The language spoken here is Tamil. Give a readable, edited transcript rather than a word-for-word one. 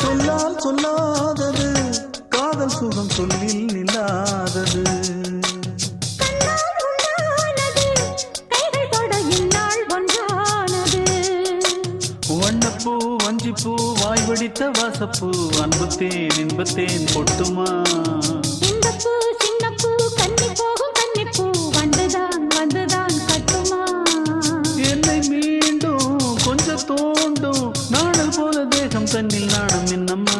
சொல்லால் சொல்லாதது காதல் சுகம் சொல்லில் நில்லாதது வண்ணப்பூ வஞ்சிப்பூ வாய் வடித்த வாசப்பூ அன்புத்தேன் இன்பத்தேன் பொட்டுமா என்னை மீண்டும் கொஞ்சம் தோண்டும் நாடல் போல தேகம் தன்னில் நாணம் என்னம்மா